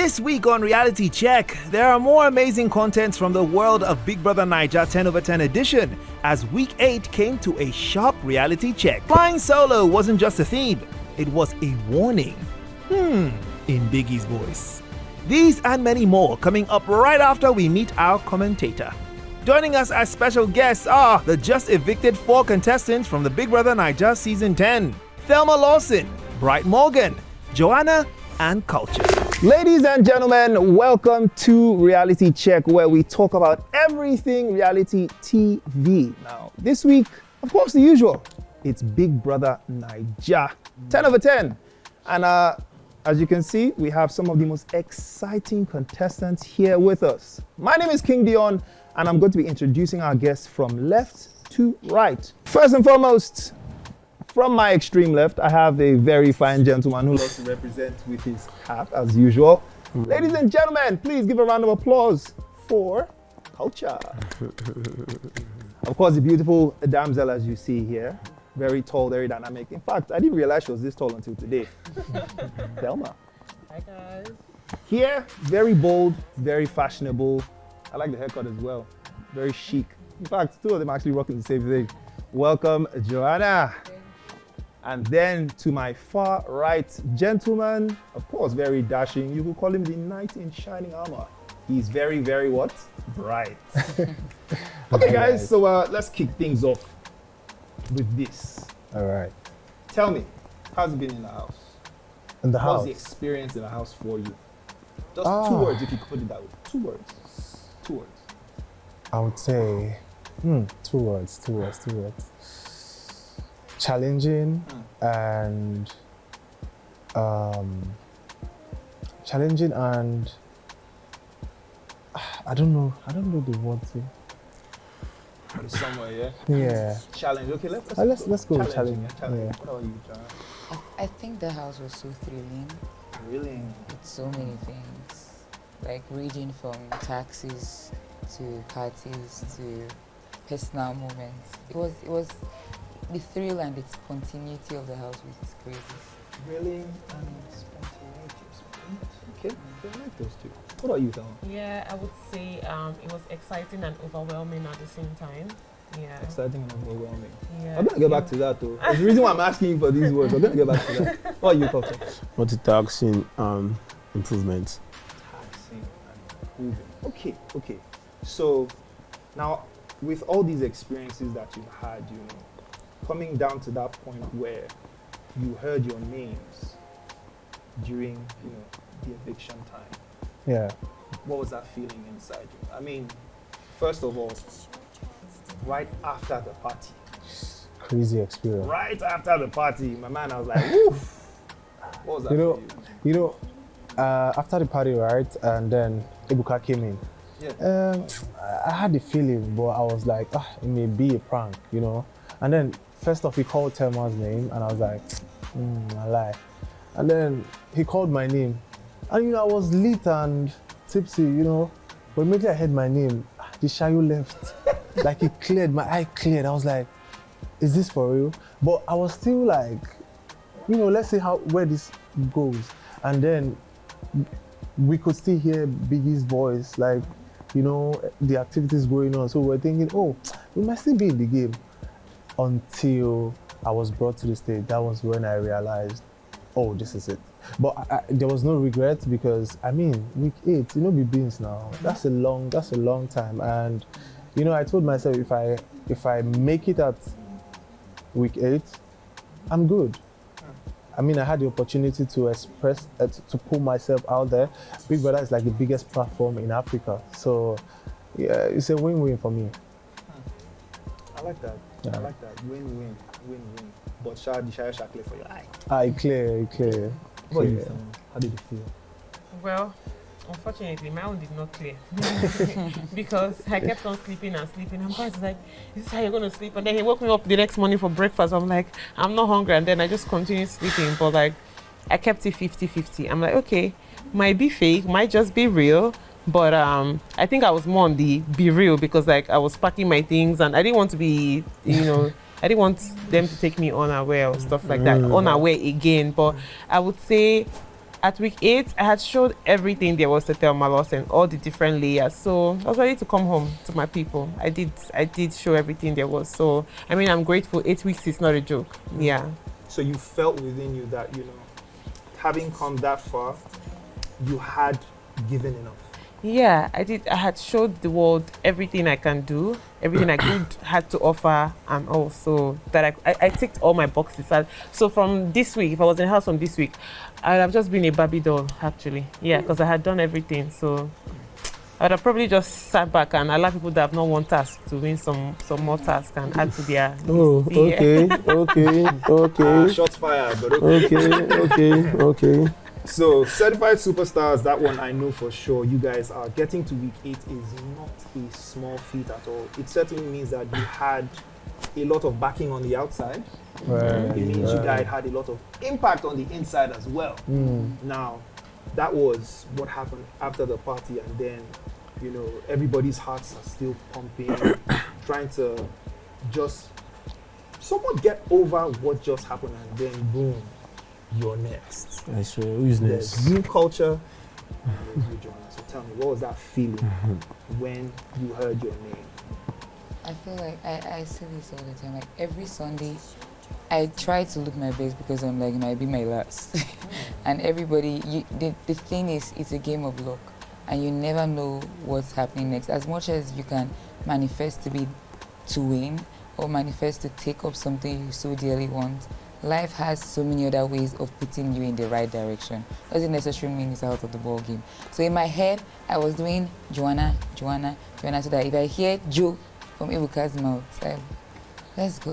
This week on Reality Check, there are more amazing contents from the world of Big Brother Naija 10 over 10 edition as week 8 came to a sharp reality check. Flying solo wasn't just a theme, it was a warning. In Biggie's voice. These and many more coming up right after we meet our commentator. Joining us as special guests are the just evicted 4 contestants from the Big Brother Naija Season 10, Thelma Lawson, Bright Morgan, Joanna, and Culture. Ladies and gentlemen, welcome to Reality Check, where we talk about everything reality TV. Now, this week, of course, the usual. It's Big Brother Naija 10 over 10. And as you can see, we have some of the most exciting contestants here with us. My name is King Dion, and I'm going to be introducing our guests from left to right. First and foremost, from my extreme left, I have a very fine gentleman who loves to represent with his hat, as usual. Ladies and gentlemen, please give a round of applause for Culture. Of course, the beautiful damsel, as you see here. Very tall, very dynamic. In fact, I didn't realize she was this tall until today. Thelma. Hi, guys. Here, very bold, very fashionable. I like the haircut as well. Very chic. In fact, 2 of them actually rocking the same thing. Welcome, Joanna. And then to my far right gentleman, of course, very dashing. You could call him the knight in shining armor. He's very, very what? Bright. Okay, guys, so let's kick things off with this. All right. Tell me, how's it been in the house? In the house? How's the experience in the house for you? Just 2 words, if you could put it that way. 2 words. 2 words. I would say, 2 words. Challenging and challenging and I don't know the word to. Somewhere, yeah? Yeah. Challenge. Okay, let's go with challenging. Yeah. What about you, John? I think the house was so thrilling. Thrilling. With so many things. Like ranging from taxis to parties to personal moments. It was the thrill and the spontaneity of the house was crazy. Thrilling and spontaneous. Okay, I like those 2. What about you, Thelma? Yeah, I would say it was exciting and overwhelming at the same time. Yeah. Exciting and overwhelming. Yeah. I'm going to get back to that, though. There's the reason why I'm asking you for these words. I'm going to get back to that. What are you, Culture? Multitasking, improvement. Taxing and improving. Okay. So, now, with all these experiences that you've had, coming down to that point where you heard your names during, the eviction time. Yeah. What was that feeling inside you? I mean, first of all, right after the party. Crazy experience. Right after the party, my man, I was like, woof. What was that for you? After the party, right, and then Ebuka came in. Yeah. I had the feeling, but I was like, it may be a prank, And then first off, he called Thelma's name, and I was like, I lie. And then he called my name, and I was lit and tipsy, But immediately I heard my name, the Shayo left. Like it cleared, my eye cleared. I was like, is this for real? But I was still like, let's see where this goes. And then we could still hear Biggie's voice, like, the activities going on. So we're thinking, we might still be in the game. Until I was brought to the stage, that was when I realized, this is it. But there was no regret because, week 8, be beans now. That's a long time. And, I told myself if I make it at week 8, I'm good. I had the opportunity to express, to put myself out there. Big Brother is like the biggest platform in Africa. So, yeah, it's a win-win for me. I like that. Yeah. I like that. Win-win. But the Shayo shall clear for your eye. Clear. What about you, Thelma? How did you feel? Well, unfortunately, my own did not clear because I kept on sleeping. And Paz is like, "Is this how you're going to sleep?" And then he woke me up the next morning for breakfast. I'm like, "I'm not hungry," and then I just continued sleeping. But like, I kept it 50-50. I'm like, okay, might be fake, might just be real. But I think I was more on the be real because like I was packing my things and I didn't want to be, I didn't want them to take me unaware or stuff like that, unaware again. But I would say at week 8, I had showed everything there was to tell Malos and all the different layers. So I was ready to come home to my people. I did show everything there was. So, I mean, I'm grateful. 8 weeks is not a joke. Yeah. So you felt within you that, having come that far, you had given enough. Yeah, I did. I had showed the world everything I can do, everything I could had to offer, and also that I ticked all my boxes. So from this week, if I was in the house from this week, I'd have just been a Barbie doll, actually. Yeah, because I had done everything. So I'd have probably just sat back and allow people that have not one task to win some more tasks and add to their list. Okay. Shots fired, but okay. Okay. So, Certified Superstars, that one I know for sure. You guys are getting to week 8 is not a small feat at all. It certainly means that you had a lot of backing on the outside. Right. It means you guys had a lot of impact on the inside as well. Now, that was what happened after the party, and then, everybody's hearts are still pumping, trying to just somewhat get over what just happened, and then boom, you're next. I swear, who's next? There's new culture. And there's you, Joanna. So tell me, what was that feeling when you heard your name? I feel like I say this all the time. Like every Sunday, I try to look my best because I'm like, it might be my last. And everybody, the thing is, it's a game of luck. And you never know what's happening next. As much as you can manifest to win or manifest to take up something you so dearly want, life has so many other ways of putting you in the right direction. Doesn't necessarily mean it's out of the ball game. So in my head, I was doing Joanna, so that if I hear Joe from Ebuka's mouth, let's go.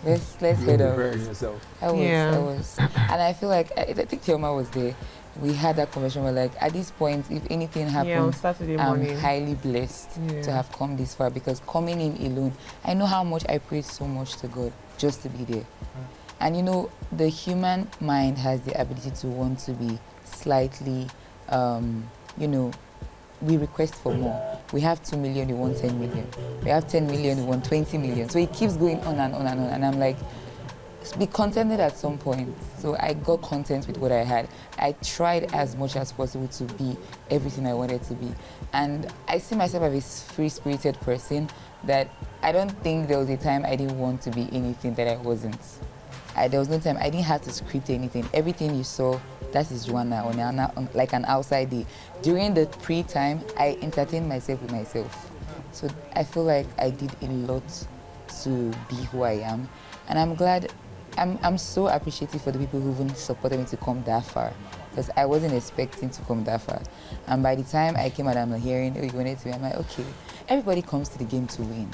let's head out. Yourself. I was. And I feel like, I think Tioma was there. We had that conversation where like, at this point, if anything happens, I'm highly blessed to have come this far, because coming in alone, I know how much I prayed so much to God just to be there. And the human mind has the ability to want to be slightly, we request for more. We have 2 million, we want 10 million. We have 10 million, we want 20 million. So it keeps going on and on and on. And I'm like, be contented at some point. So I got content with what I had. I tried as much as possible to be everything I wanted to be. And I see myself as a free-spirited person that I don't think there was a time I didn't want to be anything that I wasn't. There was no time I didn't have to script anything. Everything you saw, that is Joanna on like an outside day. During the pre-time, I entertained myself with myself. So I feel like I did a lot to be who I am. And I'm glad, I'm so appreciative for the people who even supported me to come that far, because I wasn't expecting to come that far. And by the time I came out, I'm hearing, you wanted to be, I'm like, okay, everybody comes to the game to win.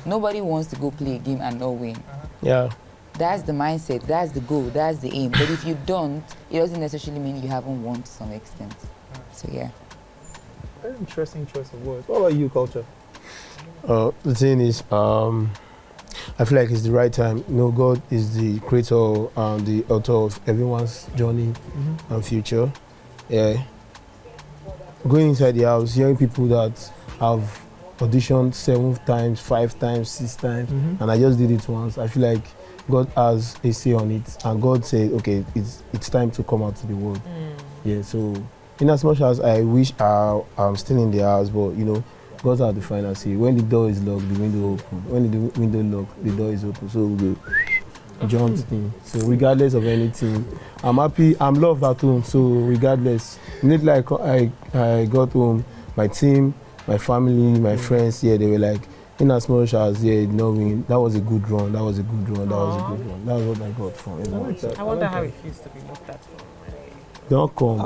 Nobody wants to go play a game and not win. Yeah. That's the mindset, that's the goal, that's the aim. But if you don't, it doesn't necessarily mean you haven't won to some extent. So yeah. Very interesting choice of words. What about you, Culture? The thing is, I feel like it's the right time. God is the creator and the author of everyone's journey and future. Yeah. Going inside the house, hearing people that have auditioned 7 times, 5 times, 6 times, and I just did it once. I feel like God has a say on it, and God said, okay, it's time to come out to the world. Yeah, so in as much as I wish I'm still in the house, but God has the final say. When the door is locked, the window open. When the window locked, the door is open. So we jumped in. So regardless of anything, I'm happy. I'm loved at home. So regardless, immediately I got home, my team, my family, my friends, they were like, in as much as that was a good run. That was a good run. That was a good run. That was what I got from it. I wonder how it feels to be looked at. Don't come.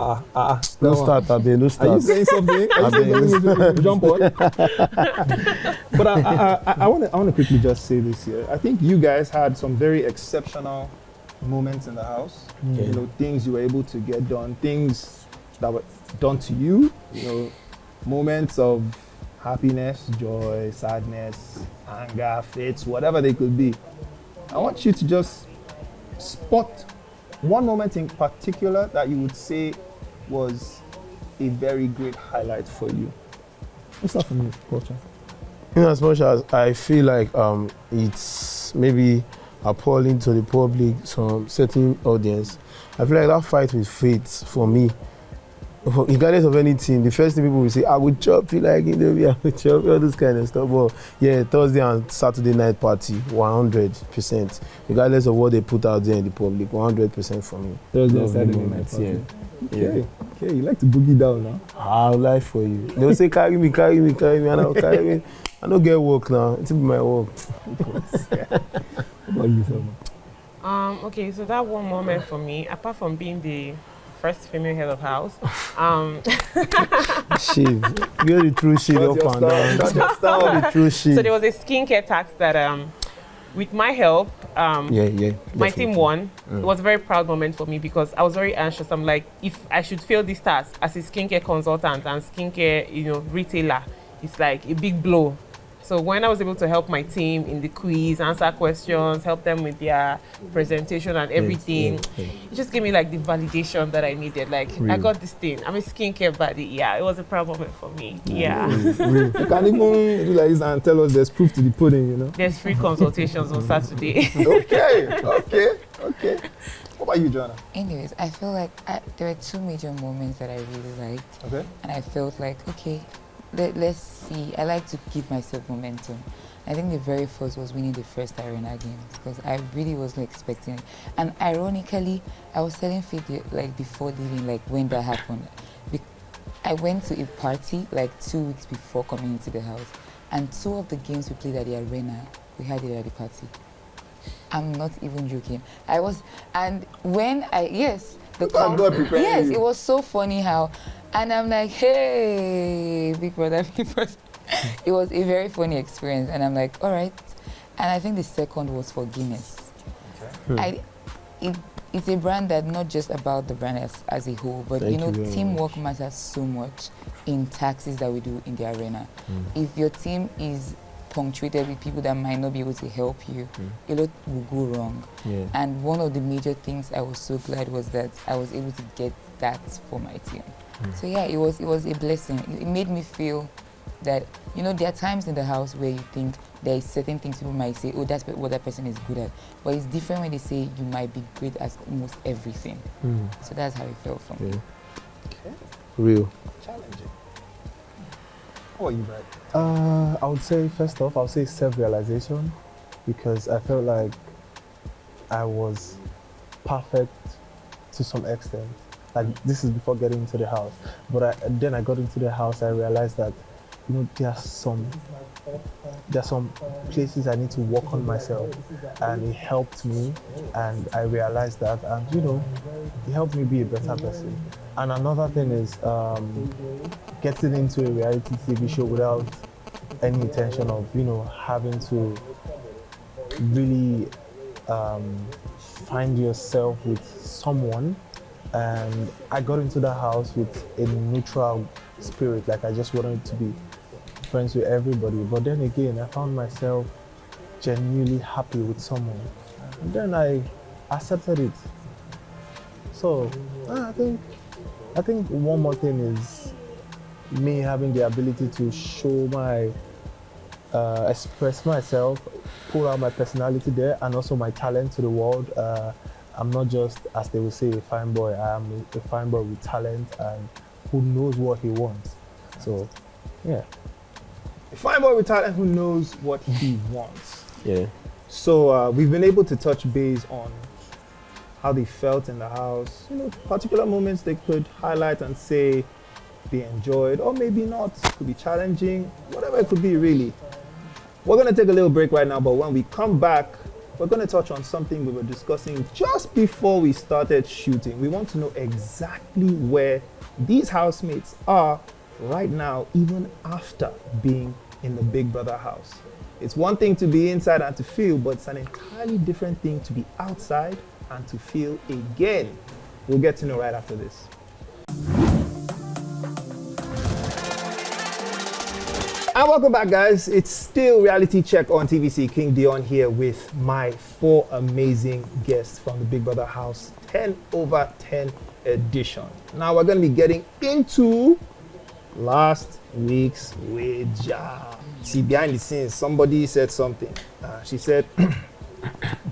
Don't start, Abe. Don't start. Are you saying something? Are you saying something? Jump on. But I want to quickly just say this here. I think you guys had some very exceptional moments in the house. Things you were able to get done, things that were done to you. Moments of happiness, joy, sadness, anger, faith, whatever they could be. I want you to just spot one moment in particular that you would say was a very great highlight for you. What's that for me, Culture? In as much as I feel like it's maybe appalling to the public, some certain audience. I feel like that fight with fate for me, regardless of anything, the first thing people will say, I will chop you like in the I will chop you, all this kind of stuff. But yeah, Thursday and Saturday night party, 100%. Regardless of what they put out there in the public, 100% for me. Thursday and Lovely Saturday night moments, party. yeah. Okay. Okay, you like to boogie down now? I'll lie for you. They'll say, carry me, and I'll carry me. I don't get work now. It's my work. What about you, Selma? Okay, so that one moment for me, apart from being the first female head of house, Shit. You're the true shit What's up your and style? down. That's your You're style. the true shit. so there was a skincare tax that, with my help, yeah. my team definitely. won. It was a very proud moment for me because I was very anxious. I'm like, if I should fail this task as a skincare consultant and skincare, retailer, it's like a big blow. So when I was able to help my team in the quiz, answer questions, help them with their presentation and everything, Yeah. it just gave me like the validation that I needed. Like, I Real. got this thing. I'm a skincare buddy. Yeah, it was a proud moment for me. Yeah. You can even do like this and tell us there's proof to the pudding, you know? There's free consultations on Saturday. Okay. What about you, Joanna? Anyways, I feel like there were two major moments that I really liked. Okay. And I felt like, okay, let's see. I like to give myself momentum. I think the very first was winning the first Arena Games because I really wasn't expecting it. And ironically, I was telling Faith like before leaving, like when that happened. I went to a party like 2 weeks before coming into the house, and 2 of the games we played at the Arena, we had it at the party. I'm not even joking. And when yes, God preparing yes, you. it was so funny how, and I'm like, hey, big brother. It was a very funny experience, and I'm like, all right. And I think the second was for Guinness. It's a brand that not just about the brand as a whole, but Thank you very teamwork matters so much in taxes that we do in the arena. If your team is punctuated with people that might not be able to help you, a lot will go wrong. Yeah. And one of the major things I was so glad was that I was able to get that for my team. So yeah, it was a blessing. It made me feel that, there are times in the house where you think there is certain things people might say, oh, that's what that person is good at. But it's different when they say you might be great at almost everything. So that's how it felt for me. Yeah. Real. Challenging. What are you, Brad? I would say, first off, I would say self-realization, because I felt like I was perfect to some extent. Like, this is before getting into the house. But then I got into the house, I realized that, there are some places I need to work on myself, and it helped me, and I realized that, and it helped me be a better person. And another thing is getting into a reality TV show without any intention of having to really find yourself with someone. And I got into the house with a neutral spirit, like I just wanted to be friends with everybody. But then again, I found myself genuinely happy with someone, and then I accepted it. So I think one more thing is me having the ability to show express myself, pull out my personality there, and also my talent to the world. I'm not just, as they will say, a fine boy. I am a fine boy with talent and who knows what he wants. So, yeah. A fine boy with talent who knows what he wants. Yeah. So we've been able to touch base on how they felt in the house, particular moments they could highlight and say they enjoyed, or maybe not. Could be challenging, whatever it could be, really. We're going to take a little break right now, but when we come back, we're going to touch on something we were discussing just before we started shooting. We want to know exactly where these housemates are right now, even after being in the Big Brother house. It's one thing to be inside and to feel, but it's an entirely different thing to be outside and to feel again. We'll get to know right after this. And welcome back, guys. It's still Reality Check on TVC. King Dion here with my 4 amazing guests from the Big Brother house 10/10 edition. Now we're going to be getting into last week's wager. See, behind the scenes, somebody said something. She said,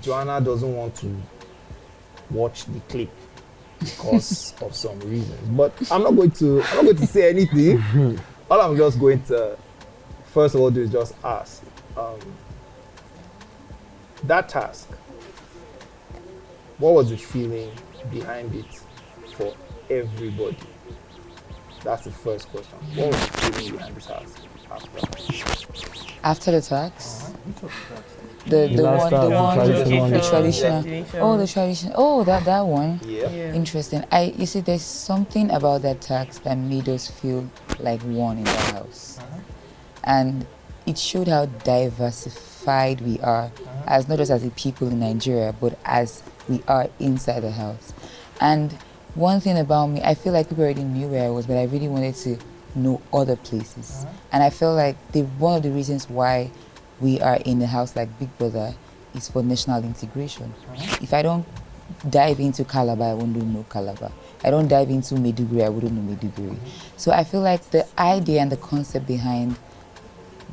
Joanna doesn't want to watch the clip because of some reasons. But I'm not going to say anything. All I'm just going to first of all do is just ask. That task, what was the feeling behind it for everybody? That's the first question. What was the feeling behind the task After the tax, The last time, the traditional. traditional. Oh, the traditional. Oh, that one. Yeah. Interesting. You see, there's something about that tax that made us feel like one in the house, and it showed how diversified we are, as not just as a people in Nigeria, but as we are inside the house. And one thing about me, I feel like people already knew where I was, but I really wanted to know other places. And I felt like one of the reasons why we are in a house like Big Brother is for national integration. If I don't dive into Calabar, I won't know Calabar. I don't dive into Maiduguri, I wouldn't know Maiduguri. So I feel like the idea and the concept behind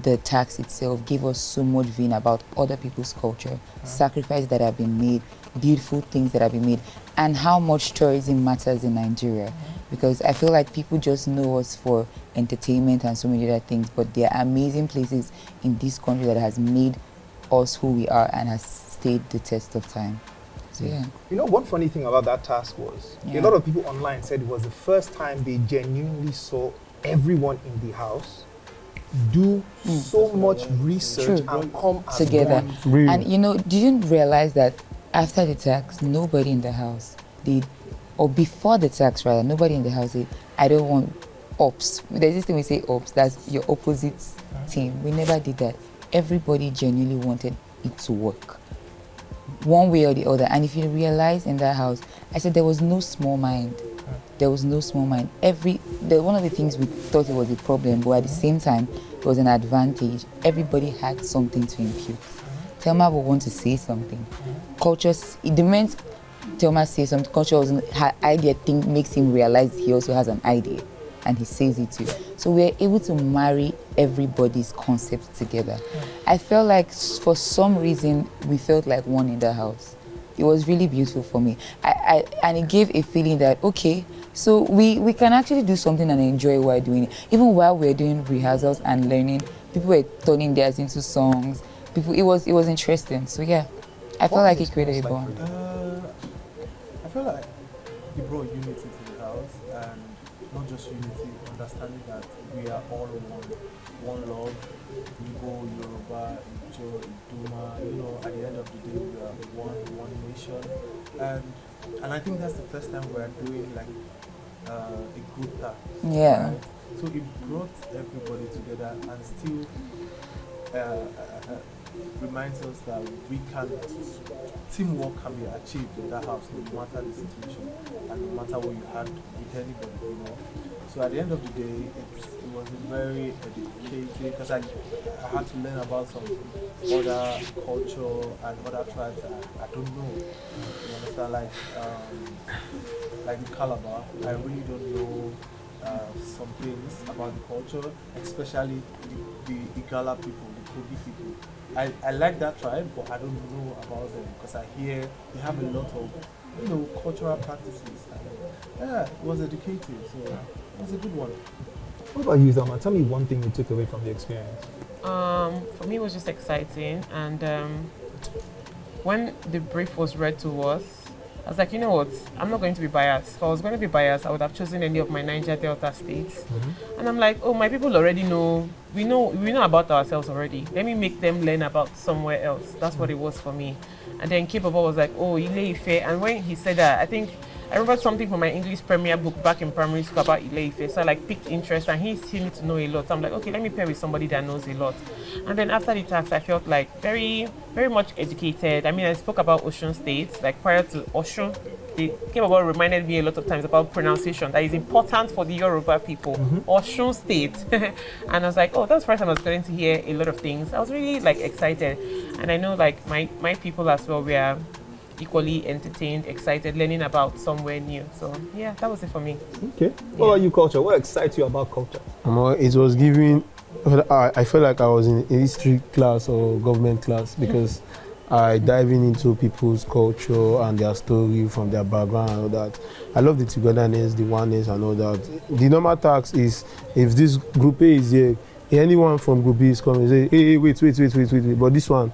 the tax itself gave us so much vein about other people's culture, sacrifices that have been made, beautiful things that have been made, and how much tourism matters in Nigeria. Because I feel like people just know us for entertainment and so many other things, but there are amazing places in this country that has made us who we are and has stayed the test of time. So yeah. You know, one funny thing about that task was a lot of people online said it was the first time they genuinely saw everyone in the house do so much research and come as together. one. Really? And you know, didn't realize that after the tax, nobody in the house did, or before the tax rather, nobody in the house did, I don't want ops. There's this thing we say ops, that's your opposite team. We never did that. Everybody genuinely wanted it to work, one way or the other. And if you realize in that house, I said there was no small mind. There was no small mind. One of the things we thought it was a problem, but at the same time, it was an advantage. Everybody had something to impute. Thelma would want to say something. Culture, the moment Thelma says something, culture wasn't her idea thing makes him realize he also has an idea, and he says it too. So we're able to marry everybody's concepts together. I felt like for some reason we felt like one in the house. It was really beautiful for me. And it gave a feeling that, okay, so we can actually do something and enjoy while doing it. Even while we're doing rehearsals and learning, people were turning theirs into songs. It was interesting. So yeah, I felt like it created a bond. I feel like he brought unity to the house, and not just unity, understanding that we are all one love. Igbo, Yoruba, Ijo, Iduma, you know, at the end of the day we are one nation. And I think that's the first time we are doing like a group task. Yeah. Right? So it brought everybody together and still reminds us that teamwork can be achieved in that house no matter the situation and no matter what you had with anybody, you know. So at the end of the day, it was very educating because I had to learn about some other culture and other tribes that I don't know. You understand? Like in Calabar, I really don't know some things about the culture, especially the Igala people, the Kogi people. I like that tribe, but I don't know about them because I hear they have a lot of, you know, cultural practices. And, yeah, it was educative, so it was a good one. What about you, Thelma? Tell me one thing you took away from the experience. For me, it was just exciting. And when the brief was read to us, I was like, you know what? I'm not going to be biased. If I was going to be biased, I would have chosen any of my Niger Delta states. And I'm like, oh, my people already know. We know about ourselves already. Let me make them learn about somewhere else. That's what it was for me. And then K-Baba was like, oh, Ile-Ife. And when he said that, I remember something from my English premier book back in primary school about Ile-Ife. So I picked interest, and he seemed to know a lot. So I'm like, okay, let me pair with somebody that knows a lot. And then after the tax, I felt like very, very much educated. I mean, I spoke about Osun State, prior to Osun. They came about reminded me a lot of times about pronunciation that is important for the Yoruba people. Osun State. And I was like, oh, that's the first time I was going to hear a lot of things. I was really excited. And I know my people as well were equally entertained, excited, learning about somewhere new. So yeah, that was it for me. Okay. What about you, culture? What excites you about culture? It was giving. I felt like I was in a history class or government class because I diving into people's culture and their story from their background and all that. I love the togetherness, the oneness and all that. The normal task is if this group A is here, anyone from group B is coming, say, hey, wait. But this one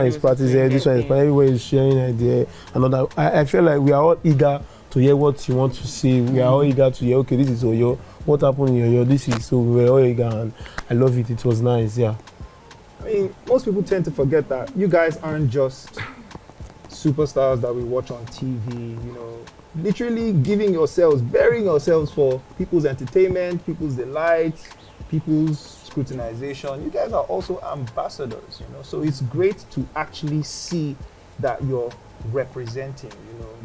is practicing, this one is everywhere is sharing idea and all that. I feel like we are all eager to hear what you want to say. We are all eager to hear, okay, this is Oyo. What happened in Oyo? This is, so we were all eager and I love it. It was nice, yeah. I mean, most people tend to forget that you guys aren't just superstars that we watch on TV, you know, literally burying yourselves for people's entertainment, people's delight, people's scrutinization. You guys are also ambassadors, you know, so it's great to actually see that you're representing,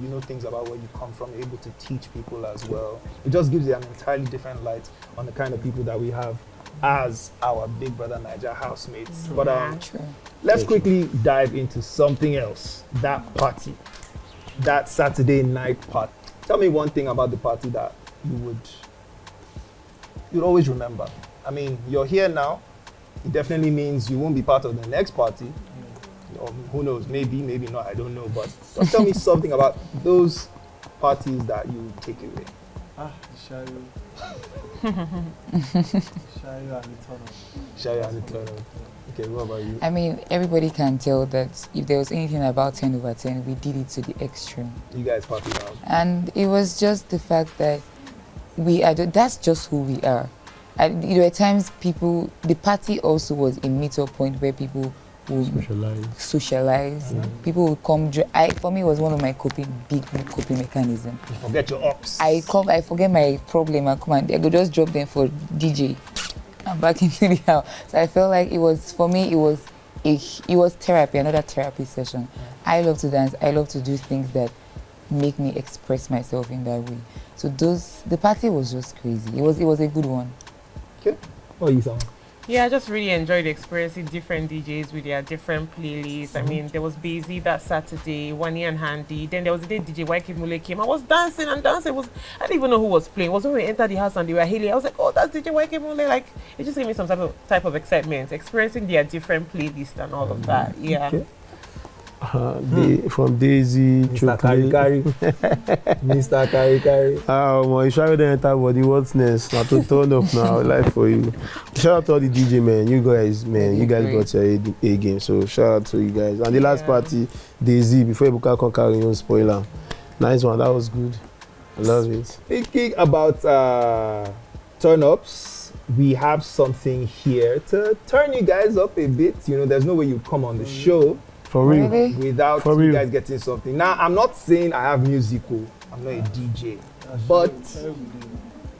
you know things about where you come from, able to teach people as well. It just gives you an entirely different light on the kind of people that we have as our Big Brother Naija housemates. But let's quickly dive into something else. That party, that Saturday night party. Tell me one thing about the party that you'd always remember. I mean, you're here now. It definitely means you won't be part of the next party. Or who knows? Maybe not. I don't know. But just tell me something about those parties that you take away. Shayo. Shayo and the turn up. Okay, what about you? I mean, everybody can tell that if there was anything about 10 over 10, we did it to the extreme. You guys party out. And it was just the fact that that's just who we are. And there were times the party also was a meet-up point where people would socialize. People would come. For me, it was one of my big coping mechanisms. You forget your ops. I forget my problem and come and I go just drop them for DJ. I'm back into the house. So I felt like it was therapy, another therapy session. I love to dance. I love to do things that make me express myself in that way. So the party was just crazy. It was a good one. Okay. What are you saying? Yeah, I just really enjoyed experiencing different DJs with their different playlists. I mean, there was Busy that Saturday, Wani and Handy. Then there was the day DJ YK Mule came. I was dancing and dancing. I didn't even know who was playing. It was when we entered the house and they were hailing. I was like, oh, that's DJ YK Mule. Like, it just gave me some type of excitement, experiencing their different playlists and all of that. Yeah. Okay. From Daisy, Mr. Kari. Mr. Kari. You shout the entire body, what's next? Not to turn up now, life for you. Shout out to all the DJ, man. You guys got your A game, so shout out to you guys. And the last party, Daisy, before Ebuka can carry no spoiler. Nice one, that was good. I love it. Speaking about turn-ups, we have something here to turn you guys up a bit. You know, there's no way you come on the show for real without you guys getting something. Now, I'm not saying I have musical. I'm not a DJ. But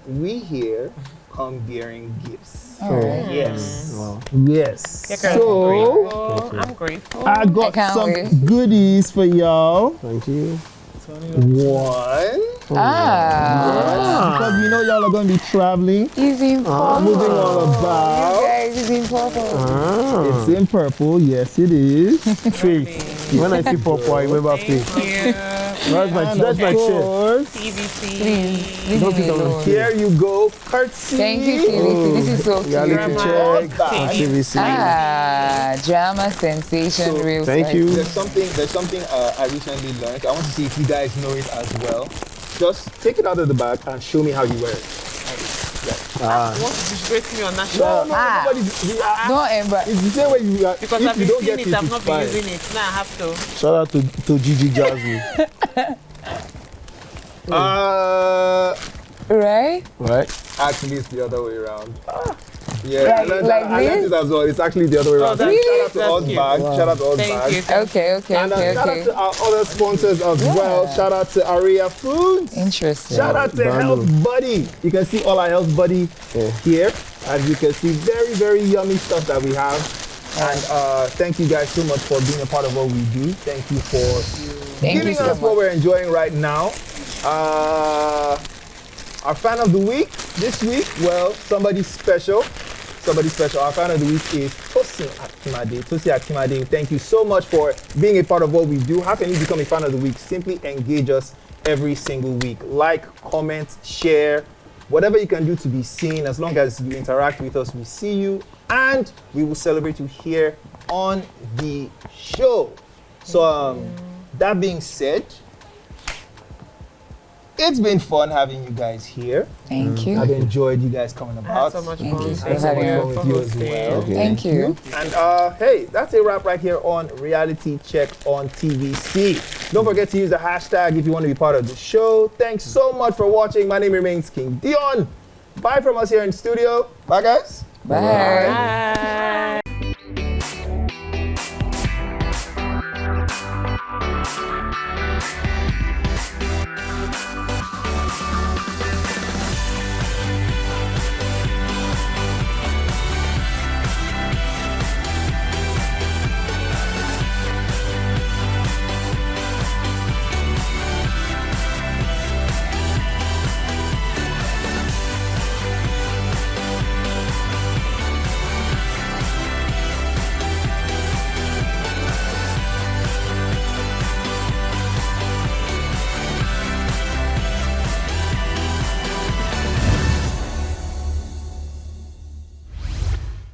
we here come bearing gifts. Yes. Wow. Yes. So, I'm grateful. I got some goodies for y'all. Thank you. One. Because you know y'all are going to be traveling. It's in purple. Moving all about. You guys, it's in purple. It's in purple. Yes, it is. Faith. When I see purple, I remember faith. That's my shirt. TVC. Please, leave me alone. Here you go. Curtsy. Thank you, TVC. This is so cute. Reality check. TVC. Drama sensation, real. Thank you. There's something I recently learned. I want to see if you guys know it as well. Just take it out of the bag and show me how you wear it. You want to disgrace me on national? No, Don't embarrass. it's the same way you are. Because if I've you been don't get seeing it, I've it's not been fine. using it. Now I have to. Shout out to Gigi Jazzy. Right? Right? Actually, it's the other way around. Yeah, Like- I learned like that. I learned this? it as well. It's actually the other way around. that's- Shout out to that's Oz cute. Bag. Shout out to Oz Thank Bag. you. Okay. And shout out Okay. to our other sponsors as well. Shout out to Aria Foods. Interesting. Shout out to Bando. Health Buddy. You can see all our Health Buddy here. As you can see, very, very yummy stuff that we have. And thank you guys so much for being a part of what we do. Thank you for giving so us what much. we're enjoying right now. Our fan of the week this week, well, somebody special. Our fan of the week is Tosin Akimade. Thank you so much for being a part of what we do. How can you become a fan of the week? Simply engage us every single week. Like, comment, share, Whatever you can do to be seen, as long as you interact with us, we see you, and we will celebrate you here on the show. So, that being said, it's been fun having you guys here. Thank you. I've enjoyed you guys coming I had about. so much Thank fun. you for Had so much having fun us. with you as well. Okay. Thank you. And hey, that's a wrap right here on Reality Check on TVC. Don't forget to use the hashtag if you want to be part of the show. Thanks so much for watching. My name remains King Dion. Bye from us here in studio. Bye, guys. Bye. Bye.